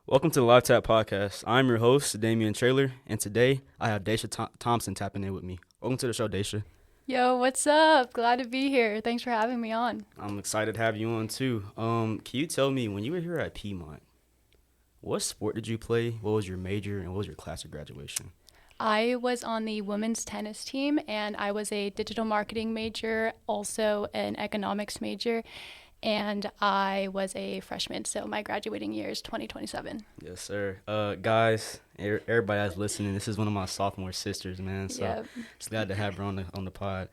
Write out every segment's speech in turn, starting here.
Welcome to the Live Tap Podcast. I'm your host, Damian Trailer, and today I have Daisha Thompson tapping in with me. Welcome to the show, Daisha. Yo, what's up? Glad to be here. Thanks for having me on. I'm excited to have you on too. Can you tell me, when you were here at Piedmont, what sport did you play? What was your major, and what was your class of graduation? I was on the women's tennis team, and I was a digital marketing major, also an economics major, and I was a freshman, so my graduating year is 2027. Yes, sir. Guys, everybody that's listening, this is one of my sophomore sisters, man. So Yep. just glad to have her on the pod.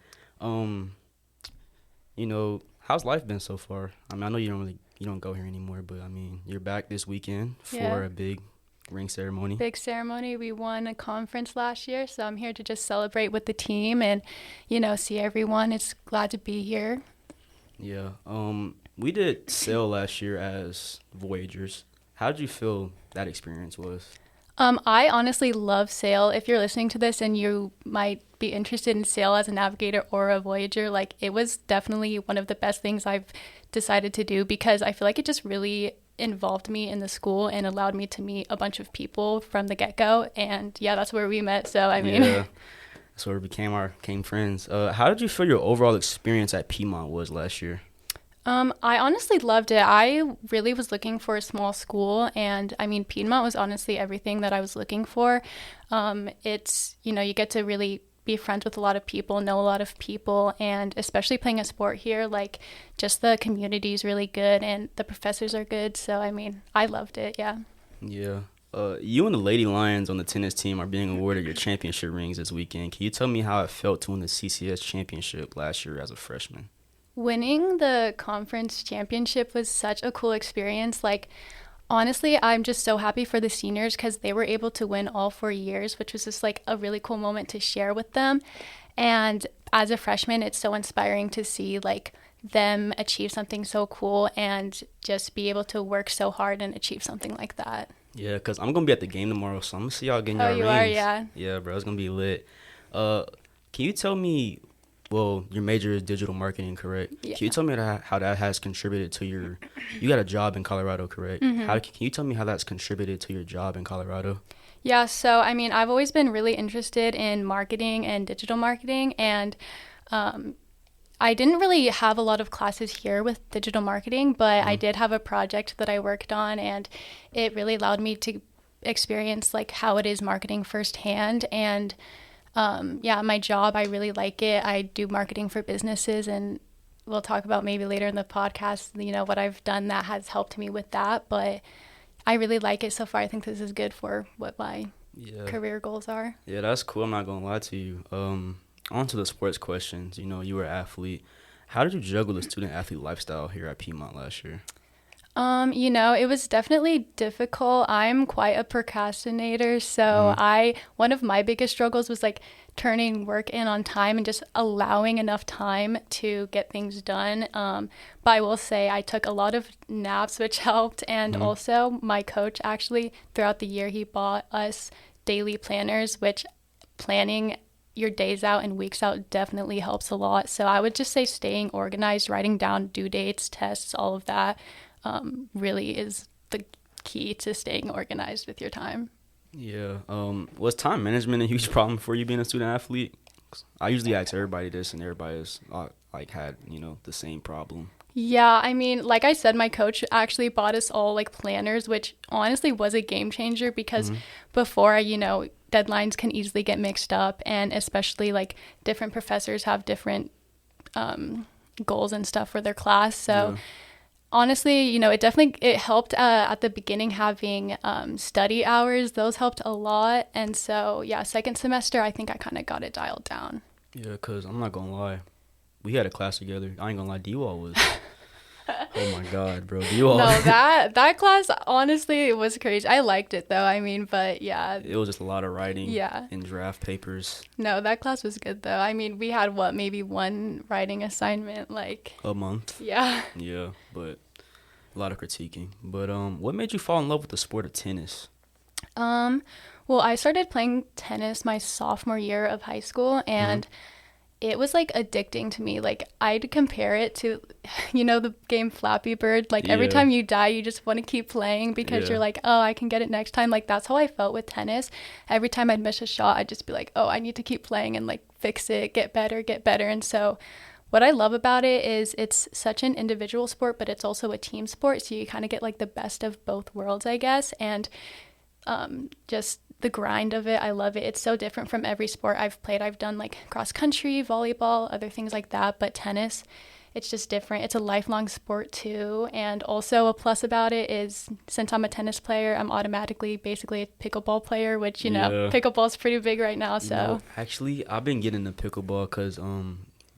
How's life been so far? I mean, I know you don't go here anymore, but I mean, you're back this weekend for a big ring ceremony. Big ceremony. We won a conference last year, so I'm here to just celebrate with the team and, see everyone. It's glad to be here. Yeah. We did sail last year as Voyagers. How did you feel that experience was? I honestly love sail. If you're listening to this and you might be interested in sail as a navigator or a voyager, it was definitely one of the best things I've decided to do because I feel like it just really involved me in the school and allowed me to meet a bunch of people from the get-go. And yeah, that's where we met. So Yeah, that's where we became friends. How did you feel your overall experience at Piedmont was last year? I honestly loved it. I really was looking for a small school, and Piedmont was honestly everything that I was looking for. It's, you get to really be friends with a lot of people, know a lot of people, and especially playing a sport here, just the community is really good and the professors are good. So, I loved it. Yeah. Yeah. You and the Lady Lions on the tennis team are being awarded your championship rings this weekend. Can you tell me how it felt to win the CCS championship last year as a freshman? Winning the conference championship was such a cool experience. Honestly, I'm just so happy for the seniors because they were able to win all 4 years, which was just a really cool moment to share with them. And as a freshman, it's so inspiring to see them achieve something so cool and just be able to work so hard and achieve something like that. Yeah, because I'm going to be at the game tomorrow, so I'm going to see y'all getting your rings. Oh, you are, yeah. Yeah, bro, it's going to be lit. Can you tell me, well, your major is digital marketing, correct? Yeah. Can you tell me how that has contributed to you got a job in Colorado, correct? Mm-hmm. Can you tell me how that's contributed to your job in Colorado? Yeah, so I've always been really interested in marketing and digital marketing, and I didn't really have a lot of classes here with digital marketing, but I did have a project that I worked on, and it really allowed me to experience how it is marketing firsthand. And my job, I really like it. I do marketing for businesses, and we'll talk about maybe later in the podcast, what I've done that has helped me with that. But I really like it so far. I think this is good for what my career goals are. Yeah, that's cool. I'm not going to lie to you. On to the sports questions. You were an athlete. How did you juggle the student-athlete lifestyle here at Piedmont last year? It was definitely difficult. I'm quite a procrastinator, so one of my biggest struggles was turning work in on time and just allowing enough time to get things done. But I will say I took a lot of naps, which helped, and also my coach actually throughout the year he bought us daily planners, which planning your days out and weeks out definitely helps a lot. So I would just say staying organized, writing down due dates, tests, all of that really is the key to staying organized with your time. Yeah. Was time management a huge problem for you being a student athlete? I usually ask everybody this, and everybody's had the same problem. Yeah, like I said, my coach actually bought us all planners, which honestly was a game changer because before, deadlines can easily get mixed up, and especially different professors have different goals and stuff for their class. So honestly, it helped at the beginning having study hours. Those helped a lot. And so, yeah, second semester, I think I kind of got it dialed down. Yeah, because I'm not going to lie. We had a class together. I ain't going to lie. D-Wall was... Oh, my God, bro. D-Wall. No, that class, honestly, it was crazy. I liked it, though. But, yeah. It was just a lot of writing and draft papers. No, that class was good, though. We had, maybe one writing assignment, a month? Yeah. Yeah, but a lot of critiquing. But what made you fall in love with the sport of tennis? Well, I started playing tennis my sophomore year of high school, and it was like addicting to me. Like I'd compare it to, the game Flappy Bird. Like every time you die, you just want to keep playing because you're like, oh, I can get it next time. Like that's how I felt with tennis. Every time I'd miss a shot, I'd just be like, oh, I need to keep playing and like fix it, get better. And so what I love about it is it's such an individual sport, but it's also a team sport. So you kind of get like the best of both worlds, I guess. And just the grind of it, I love it. It's so different from every sport I've played. I've done like cross country, volleyball, other things like that, but tennis, it's just different. It's a lifelong sport too. And also a plus about it is since I'm a tennis player, I'm automatically basically a pickleball player, which pickleball is pretty big right now. So actually I've been getting into pickleball because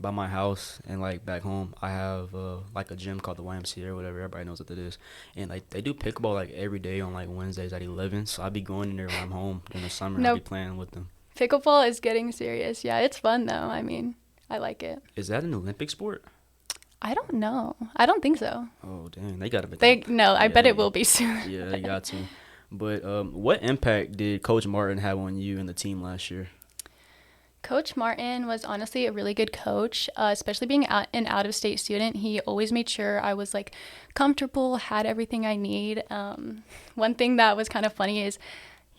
by my house and like back home I have like a gym called the YMCA or whatever, everybody knows what that is, and like they do pickleball like every day on like Wednesdays at 11, so I'll be going in there when I'm home during the summer. I'll be playing with them. Pickleball is getting serious. Yeah, it's fun though. I mean, I like it. Is that an Olympic sport? I don't know. I don't think so. Oh dang, they gotta be. I bet it will be soon. Yeah, they got to. But what impact did Coach Martin have on you and the team last year? Coach Martin was honestly a really good coach, especially being an out-of-state student. He always made sure I was like comfortable, had everything I need. One thing that was kind of funny is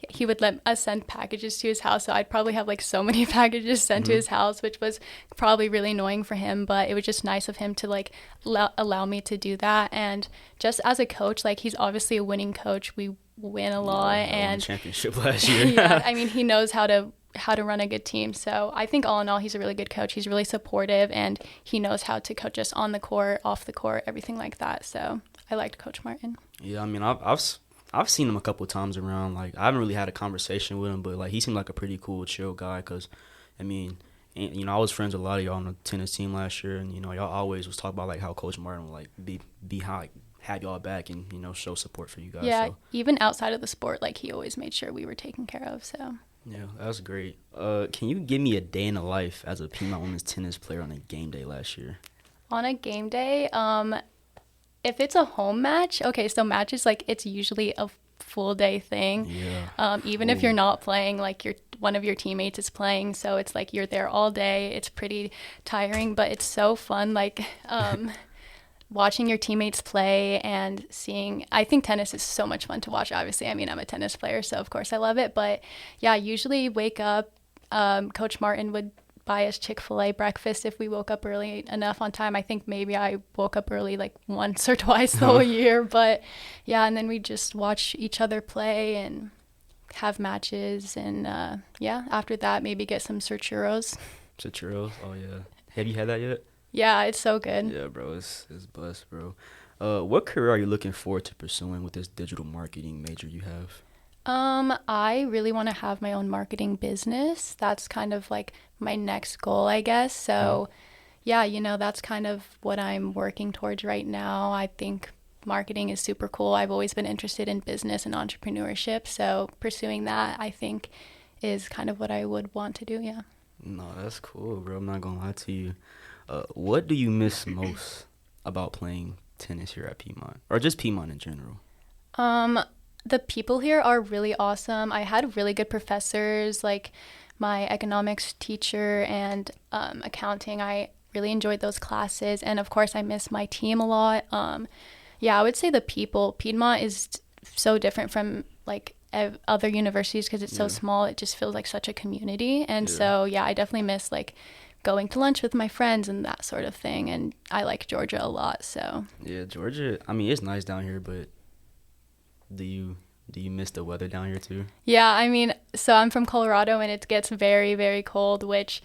he would let us send packages to his house. So I'd probably have like so many packages sent to his house, which was probably really annoying for him. But it was just nice of him to like allow me to do that. And just as a coach, like he's obviously a winning coach. We win a lot. And championship last year. Yeah, I mean, he knows how to run a good team. So I think all in all, he's a really good coach. He's really supportive and he knows how to coach us on the court, off the court, everything like that. So I liked Coach Martin. Yeah, I mean, I've seen him a couple of times around. Like I haven't really had a conversation with him, but like he seemed like a pretty cool, chill guy. Cause I mean, I was friends with a lot of y'all on the tennis team last year, and y'all always was talking about like how Coach Martin would like be high. Have y'all back and show support for you guys. Yeah, so. Even outside of the sport, like he always made sure we were taken care of. So yeah, that's great. Can you give me a day in the life as a Piedmont women's tennis player on a game day last year? On a game day, if it's a home match, okay, so matches like it's usually a full day thing. Yeah. Even if you're not playing, like one of your teammates is playing, so it's like you're there all day. It's pretty tiring, but it's so fun. Like watching your teammates play and I think tennis is so much fun to watch, obviously. I mean, I'm a tennis player, so of course I love it. But yeah, usually wake up, Coach Martin would buy us Chick-fil-A breakfast if we woke up early enough on time. I think maybe I woke up early like once or twice the whole year. But yeah, and then we just watch each other play and have matches. And after that, maybe get some churros. Churros? Oh, yeah. Have you had that yet? Yeah, it's so good. Yeah, bro, it's blessed, bro. What career are you looking forward to pursuing with this digital marketing major you have? I really want to have my own marketing business. That's kind of like my next goal, I guess. So, yeah, that's kind of what I'm working towards right now. I think marketing is super cool. I've always been interested in business and entrepreneurship. So pursuing that, I think, is kind of what I would want to do, yeah. No, that's cool, bro. I'm not going to lie to you. What do you miss most about playing tennis here at Piedmont, or just Piedmont in general? The people here are really awesome. I had really good professors, like my economics teacher and accounting. I really enjoyed those classes, and of course I miss my team a lot. I would say the people. Piedmont is so different from like other universities because it's so small. It just feels like such a community, and so I definitely miss like going to lunch with my friends and that sort of thing. And I like Georgia a lot, so. Yeah, Georgia, I mean, it's nice down here, but do you miss the weather down here too? Yeah, I mean, so I'm from Colorado and it gets very, very cold, which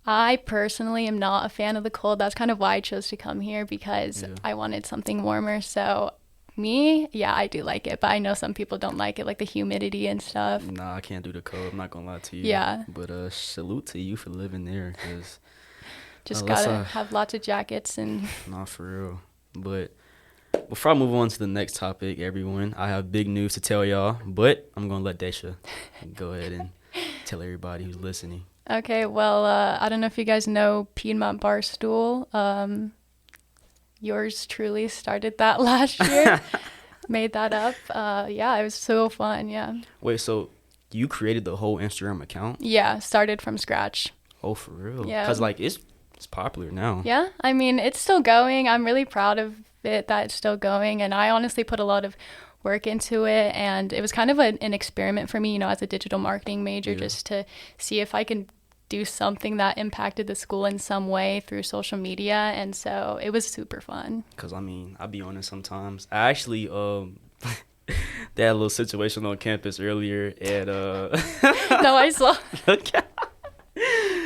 I personally am not a fan of the cold. That's kind of why I chose to come here because I wanted something warmer. So I do like it, but I know some people don't like it, like the humidity and stuff. Nah, I can't do the cold. I'm not gonna lie to you. Yeah. But salute to you for living there, cause just gotta have lots of jackets and. Nah, for real. But before I move on to the next topic, everyone, I have big news to tell y'all. But I'm gonna let Daisha go ahead and tell everybody who's listening. Okay. Well, I don't know if you guys know Piedmont Barstool. Yours truly started that last year. Made that up. It was so fun. Yeah. Wait, so you created the whole Instagram account? Yeah, started from scratch. Oh, for real? Yeah. Because, like, it's popular now. Yeah, I mean, it's still going. I'm really proud of it that it's still going, and I honestly put a lot of work into it, and it was kind of an experiment for me, you know, as a digital marketing major, just to see if I can do something that impacted the school in some way through social media, and so it was super fun. Because, I mean, I'll be honest sometimes. I actually, they had a little situation on campus earlier, and, No, I saw.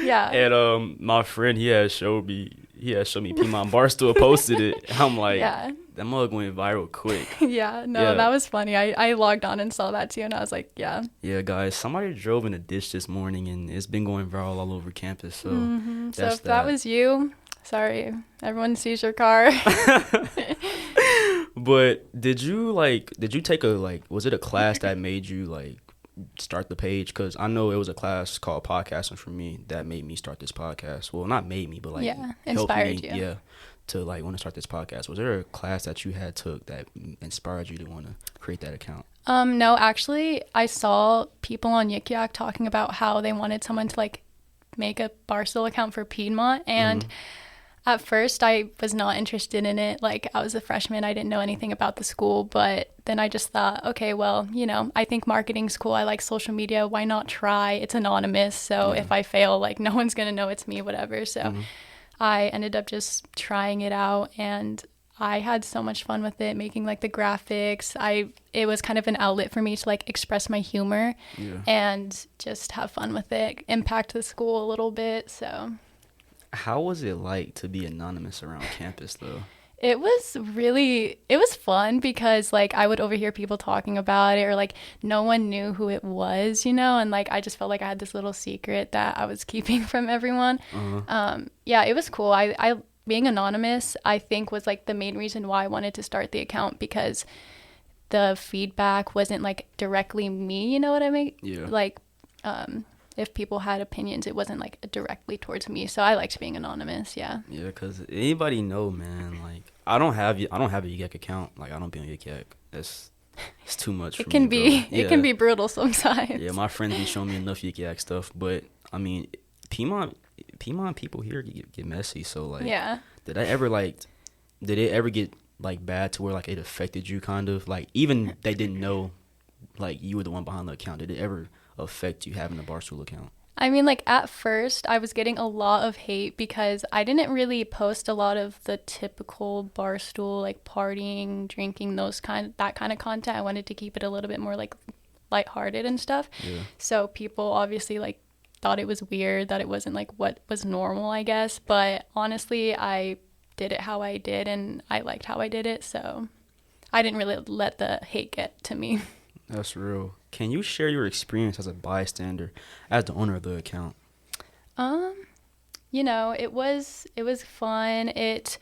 Yeah. And my friend, he had showed me Piedmont Barstool posted it. I'm like, Yeah. that mug went viral quick. Yeah, no, that was funny. I logged on and saw that too, and I was like, yeah. Yeah, guys, somebody drove in a ditch this morning, and it's been going viral all over campus. So, So if that was you, sorry, everyone sees your car. But did you take was it a class that made you like start the page? Because I know it was a class called podcasting for me that made me start this podcast. Well, not made me, but like inspired you. Yeah, to like want to start this podcast. Was there a class that you had took that inspired you to want to create that account? No, actually, I saw people on Yik Yak talking about how they wanted someone to like make a Barstool account for Piedmont, and at first I was not interested in it. Like, I was a freshman, I didn't know anything about the school, but then I just thought, okay, well, you know, I think marketing's cool. I like social media. Why not try? It's anonymous, so if I fail, like, no one's gonna know it's me, whatever. So I ended up just trying it out, and I had so much fun with it, making like the graphics. It was kind of an outlet for me to like express my humor and just have fun with it, impact the school a little bit. So how was it like to be anonymous around campus though? It was fun because like I would overhear people talking about it, or like no one knew who it was, you know, and like I just felt like I had this little secret that I was keeping from everyone. Yeah, it was cool. I being anonymous, I think, was like the main reason why I wanted to start the account, because the feedback wasn't like directly me, you know what I mean? Yeah. Like if people had opinions, it wasn't like directly towards me, so I liked being anonymous. Yeah, because anybody know, man, like I don't have a Yik Yak account. Like I don't be on Yik Yak. It's too much for me, it can be brutal sometimes. Yeah, my friends be showing me enough Yik Yak stuff, but I mean Piedmont people here get messy, so like did it ever get like bad to where like it affected you, kind of like, even they didn't know like you were the one behind the account? Did it ever affect you having a Barstool account? I mean, like at first I was getting a lot of hate because I didn't really post a lot of the typical Barstool, like partying, drinking, that kind of content. I wanted to keep it a little bit more like lighthearted and stuff. So people obviously like thought it was weird, that it wasn't like what was normal, I guess. But honestly, I did it how I did, and I liked how I did it, so I didn't really let the hate get to me. That's real. Can you share your experience as a bystander, as the owner of the account? You know, it was fun. It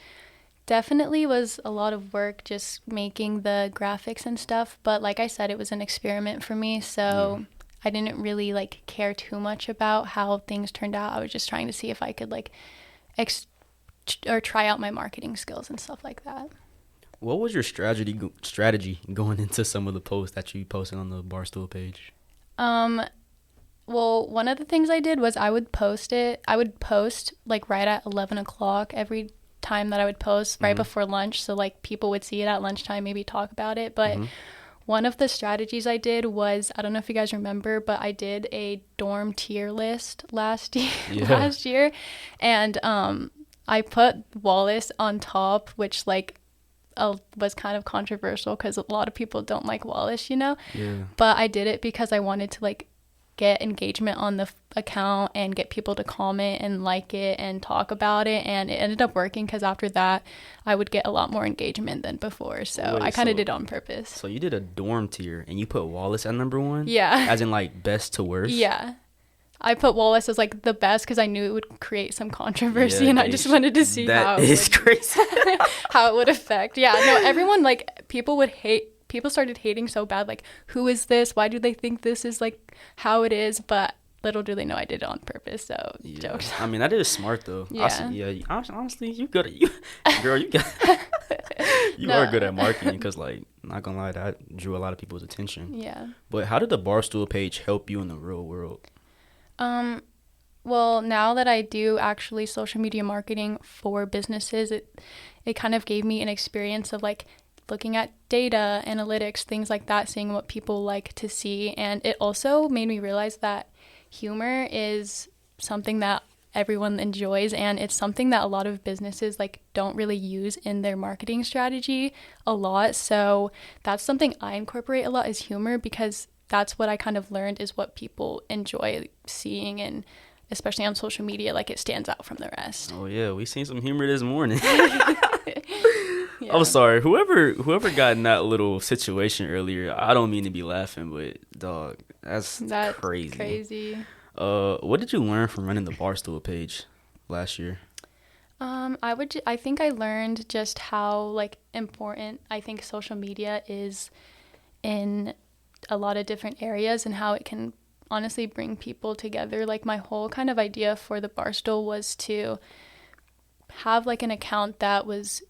definitely was a lot of work just making the graphics and stuff, but like I said, it was an experiment for me, so I didn't really like care too much about how things turned out. I was just trying to see if I could like try out my marketing skills and stuff like that. What was your strategy going into some of the posts that you posted on the Barstool page? Well, one of the things I did was I would post like right at 11 o'clock every time that I would post, right before lunch, so like people would see it at lunchtime, maybe talk about it. But one of the strategies I did was, I don't know if you guys remember, but I did a dorm tier list last year, and I put Wallace on top, which like was kind of controversial because a lot of people don't like Wallace, you know. But I did it because I wanted to like get engagement on the account and get people to comment and like it and talk about it, and it ended up working because after that I would get a lot more engagement than before. So I kind of did it on purpose. So you did a dorm tier and you put Wallace at number 1? Yeah. As in like best to worst? Yeah. I put Wallace as like the best because I knew it would create some controversy, and I just wanted to see how it would affect. Yeah, no, everyone, like, people started hating so bad, like, who is this? Why do they think this is like how it is? But little do they know I did it on purpose. So jokes. I mean, that is smart though. Honestly, you good at girl. You are good at marketing, because like, not gonna lie, that drew a lot of people's attention. Yeah. But how did the Barstool page help you in the real world? Well, now that I do actually social media marketing for businesses, it kind of gave me an experience of like looking at data, analytics, things like that, seeing what people like to see. And it also made me realize that humor is something that everyone enjoys, and it's something that a lot of businesses like don't really use in their marketing strategy a lot. So that's something I incorporate a lot, is humor, because that's what I kind of learned is what people enjoy seeing, and especially on social media, like it stands out from the rest. Oh yeah, we seen some humor this morning. Yeah. I'm sorry, whoever got in that little situation earlier. I don't mean to be laughing, but dog, that's crazy. Crazy. What did you learn from running the Barstool page last year? I think I learned just how like important I think social media is in a lot of different areas, and how it can honestly bring people together. Like my whole kind of idea for the Barstool was to have like an account that was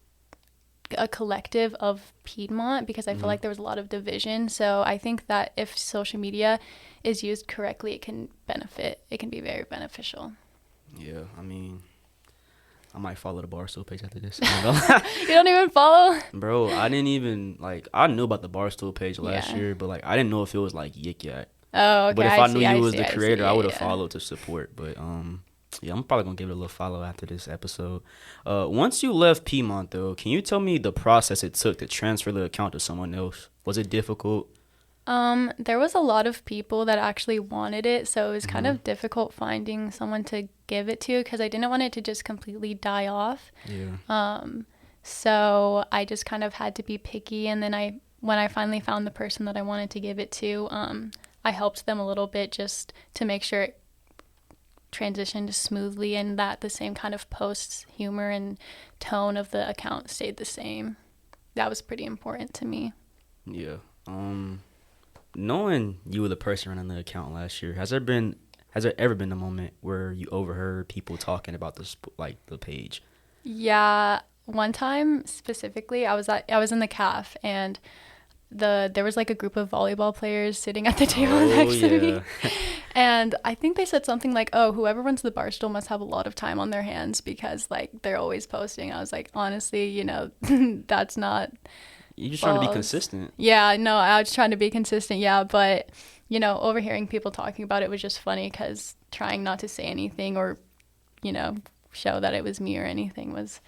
a collective of Piedmont, because I feel like there was a lot of division. So I think that if social media is used correctly, it can be very beneficial. Yeah, I mean, I might follow the Barstool page after this. You don't even follow? Bro, I didn't even, like, I knew about the Barstool page last Yeah. year, but, like, I didn't know if it was, like, Yik Yak. Oh, okay. But if I knew you was see, the creator, I would have yeah. followed to support. But, yeah, I'm probably going to give it a little follow after this episode. Once you left Piedmont, though, can you tell me the process it took to transfer the account to someone else? Was it difficult? There was a lot of people that actually wanted it, so it was kind of difficult finding someone to give it to, because I didn't want it to just completely die off. Yeah. So I just kind of had to be picky, and then when I finally found the person that I wanted to give it to, I helped them a little bit just to make sure it transitioned smoothly, and that the same kind of posts, humor, and tone of the account stayed the same. That was pretty important to me. Yeah. Knowing you were the person running the account last year, has there ever been a moment where you overheard people talking about the page? Yeah, one time specifically, I was in the caf, and there was like a group of volleyball players sitting at the table next to me, and I think they said something like, "Oh, whoever runs the Barstool must have a lot of time on their hands, because like they're always posting." I was like, honestly, that's not. You're just trying to be consistent. Yeah, no, I was trying to be consistent, yeah, but, overhearing people talking about it was just funny, because trying not to say anything or, show that it was me or anything was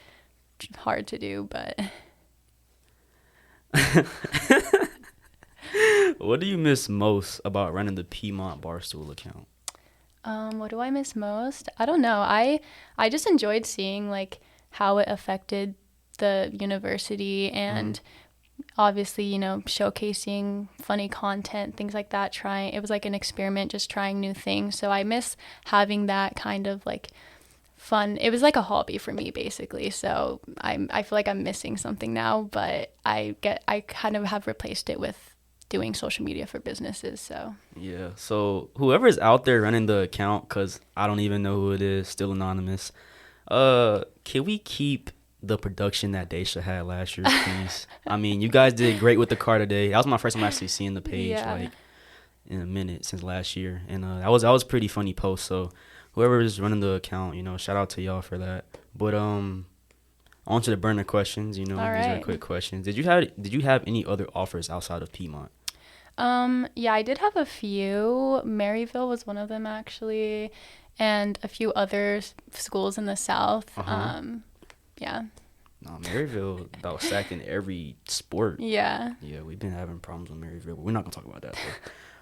hard to do, but... What do you miss most about running the Piedmont Barstool account? What do I miss most? I don't know. I just enjoyed seeing, like, how it affected the university, and... obviously, showcasing funny content, things like that. It was like an experiment, just trying new things. So I miss having that kind of like fun. It was like a hobby for me, basically. So I feel like I'm missing something now, but I kind of have replaced it with doing social media for businesses. So yeah. So whoever's out there running the account, because I don't even know who it is, still anonymous. Can we keep the production that Daisha had last year, please? I mean, you guys did great with the car today. That was my first time actually seeing the page, like, in a minute since last year. And that was pretty funny post. So whoever is running the account, shout out to y'all for that. But on to the burner questions. These are quick questions. Did you have any other offers outside of Piedmont? Yeah, I did have a few. Maryville was one of them, actually, and a few other schools in the South. Yeah. No, Maryville about sacked in every sport. Yeah. Yeah, we've been having problems with Maryville, but we're not gonna talk about that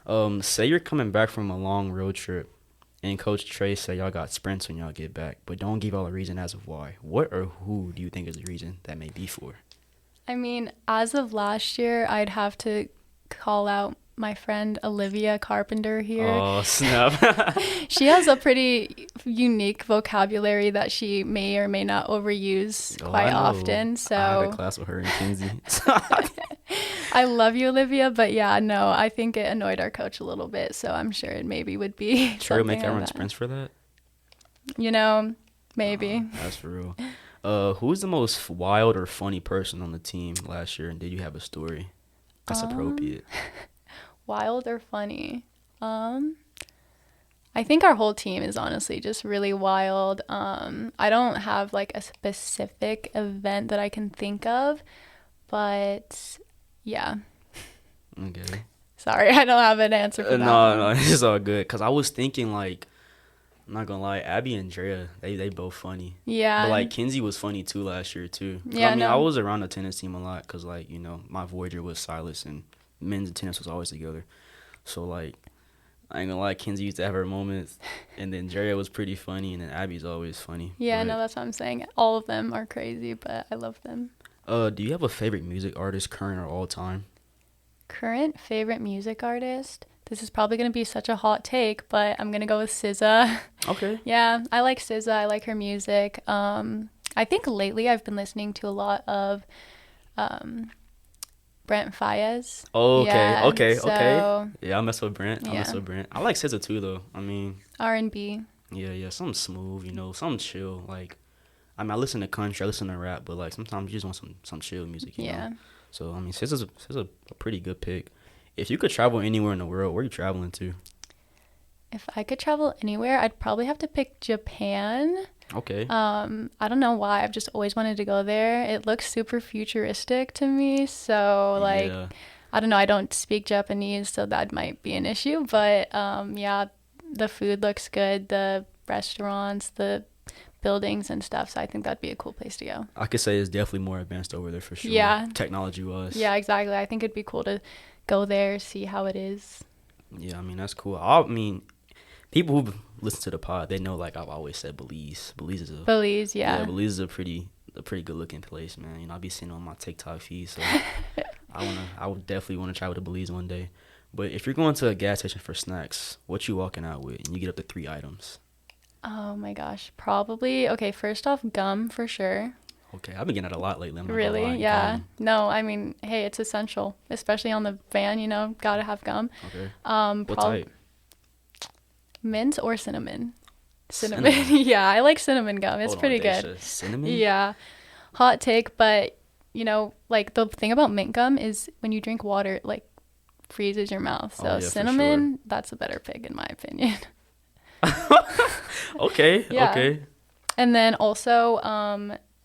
though. Say you're coming back from a long road trip, and Coach Trey said y'all got sprints when y'all get back, but don't give y'all a reason as of why. What or who do you think is the reason that may be for? I mean, as of last year, I'd have to call out my friend Olivia Carpenter here. Oh, snap. She has a pretty unique vocabulary that she may or may not overuse quite often. So I had a class with her in Kinsey. I love you, Olivia, but yeah, no, I think it annoyed our coach a little bit, so I'm sure it maybe would be Trey will make something everyone sprints for that? Maybe. That's for real. Who's the most wild or funny person on the team last year, and did you have a story that's appropriate? Wild or funny? I think our whole team is honestly just really wild. I don't have like a specific event that I can think of, but yeah. Okay. Sorry, I don't have an answer for that No, one. no, it's all good. Cause I was thinking like, I'm not gonna lie, Abby and Drea, they both funny. But Yeah. like Kinsey was funny too last year too. 'Cause, I Yeah, mean, I no. was around the tennis team a lot because like my Voyager was Silas and men's tennis was always together. So like I ain't gonna lie, Kinsey used to have her moments, and then Drea was pretty funny, and then Abby's always funny. Yeah, But no, that's what I'm saying. All of them are crazy, but I love them. do you have a favorite music artist, current or all time? Current favorite music artist? This is probably going to be such a hot take, but I'm going to go with SZA. Okay. Yeah, I like SZA. I like her music. I think lately I've been listening to a lot of um, Brent Faiyaz. Oh, okay, Yeah, okay, okay. so Yeah, I mess with Brent. I mess yeah, with Brent. I like SZA too, though. I mean, R&B. yeah, something smooth, something chill. Like, I mean, I listen to country, I listen to rap, but like sometimes you just want some chill music. Yeah. So I mean, SZA's a pretty good pick. If you could travel anywhere in the world, where are you traveling to? If I could travel anywhere, I'd probably have to pick Japan. Okay. I don't know why. I've just always wanted to go there. It looks super futuristic to me. So, like, Yeah. I don't know. I don't speak Japanese, so that might be an issue. But yeah, the food looks good. The restaurants, the buildings and stuff. So I think that'd be a cool place to go. I could say it's definitely more advanced over there for sure. Yeah. Technology wise. Yeah, exactly. I think it'd be cool to go there, see how it is. Yeah, I mean that's cool. I mean, people who listen to the pod, they know like I've always said Belize. Belize, yeah. Belize is a pretty good looking place, man. I'll be seeing it on my TikTok feed, so I would definitely want to travel to Belize one day. But if you're going to a gas station for snacks, what you walking out with? And you get up to 3 items. Oh my gosh, probably. Okay, first off, gum for sure. Okay, I've been getting that a lot lately. I'm not gonna Really? lie. Yeah. Gum. No, I mean, hey, it's essential, especially on the van, gotta have gum. Okay. What Prob- type? mint or cinnamon? Cinnamon. Yeah, I like cinnamon gum. It's Hold on, pretty Daisha. good. Cinnamon? Yeah. Hot take, but like the thing about mint gum is when you drink water, it like freezes your mouth. So Oh, yeah, for cinnamon, that's a better pick in my opinion. Okay. Yeah. Okay. And then also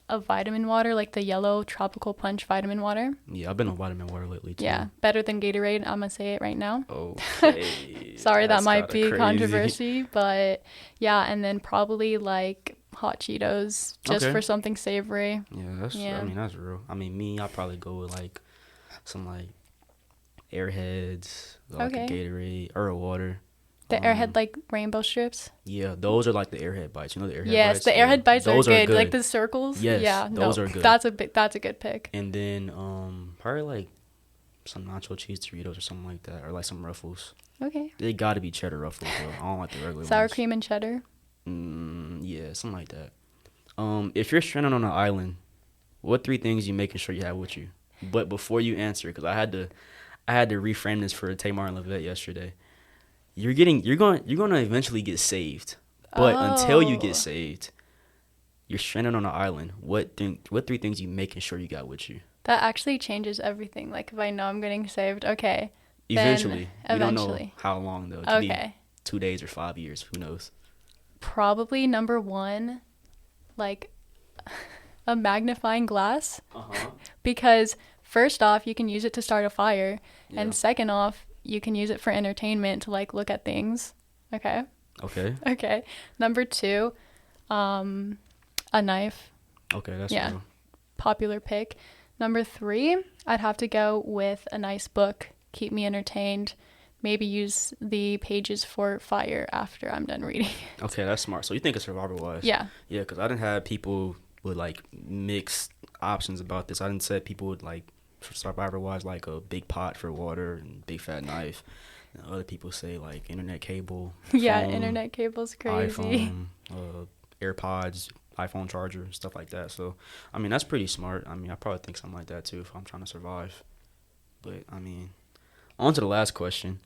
a vitamin water, like the yellow tropical punch vitamin water. Yeah, I've been on vitamin water lately too. Yeah, better than Gatorade. I'm gonna say it right now. Okay. Sorry, that That's might kinda be crazy. controversy, but yeah, and then probably like hot Cheetos just Okay. for something savory. I mean, that's real. I mean, me, I'll probably go with like some like Airheads, like a Okay. Gatorade or a water. The Airhead like rainbow strips. Yeah, those are like the Airhead bites. You know the Airhead Yes, bites? the Yeah, Airhead bites are those good. Like the circles. Yes, Yeah, those no, are good. That's a good pick. And then probably like some nacho cheese Doritos or something like that, or like some Ruffles. Okay. They got to be cheddar Ruffles though. I don't like the regular Sour ones. cream and cheddar. Yeah, something like that. If you're stranded on an island, what 3 things you making sure you have with you? But before you answer, because I had to reframe this for Tamar and Levette yesterday. You're going to eventually get saved, but until you get saved, you're stranded on an island. What 3 things you making sure you got with you? That actually changes everything. Like if I know I'm getting saved, okay. Eventually, Then you don't know eventually. how long though. It could be Okay. 2 days or 5 years. Who knows? Probably number 1, like a magnifying glass. Because first off, you can use it to start a fire, Yeah. and second off, you can use it for entertainment to like look at things. Okay. Okay. Okay. Number 2, a knife. Okay, that's Yeah. real. Popular pick. Number 3, I'd have to go with a nice book, keep me entertained. Maybe use the pages for fire after I'm done reading. Okay, that's smart. So you think it's survival wise? Yeah. Yeah, because I didn't have people with like mixed options about this. I didn't say people would like survivor wise like a big pot for water and big fat knife. And other people say like internet cable. Yeah, phone, internet cable's crazy. iPhone, AirPods, iPhone charger, stuff like that. So I mean that's pretty smart. I mean I probably think something like that too if I'm trying to survive. But I mean, on to the last question.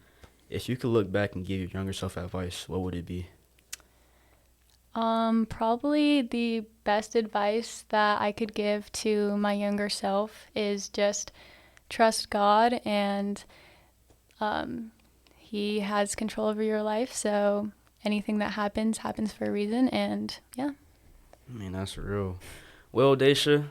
If you could look back and give your younger self advice, what would it be? Probably the best advice that I could give to my younger self is just trust God, and He has control over your life. So anything that happens for a reason. And yeah. I mean, that's real. Well, Daisha,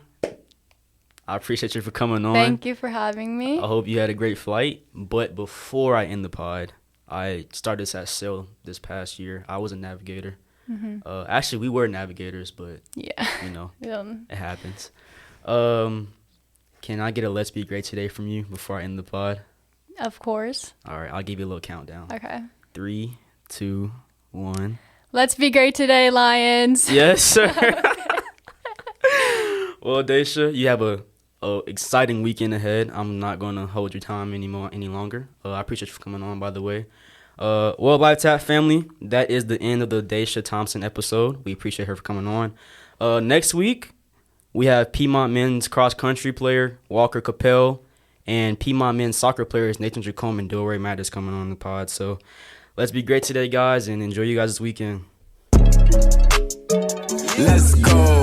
I appreciate you for coming on. Thank you for having me. I hope you had a great flight. But before I end the pod, I started this at Sail this past year. I was a navigator. Actually, we were navigators, but yeah, it happens. Can I get a "Let's Be Great Today" from you before I end the pod? Of course. All right, I'll give you a little countdown. Okay. 3, 2, 1. Let's be great today, Lions. Yes, sir. Well, Daisha, you have a exciting weekend ahead. I'm not going to hold your time any longer. I appreciate you for coming on, by the way. Well, Live Tap family, that is the end of the Daisha Thompson episode. We appreciate her for coming on. Next week, we have Piedmont men's cross-country player Walker Capel and Piedmont men's soccer players Nathan Jacome and Delray Mattis coming on the pod. So let's be great today, guys, and enjoy you guys this weekend. Let's go.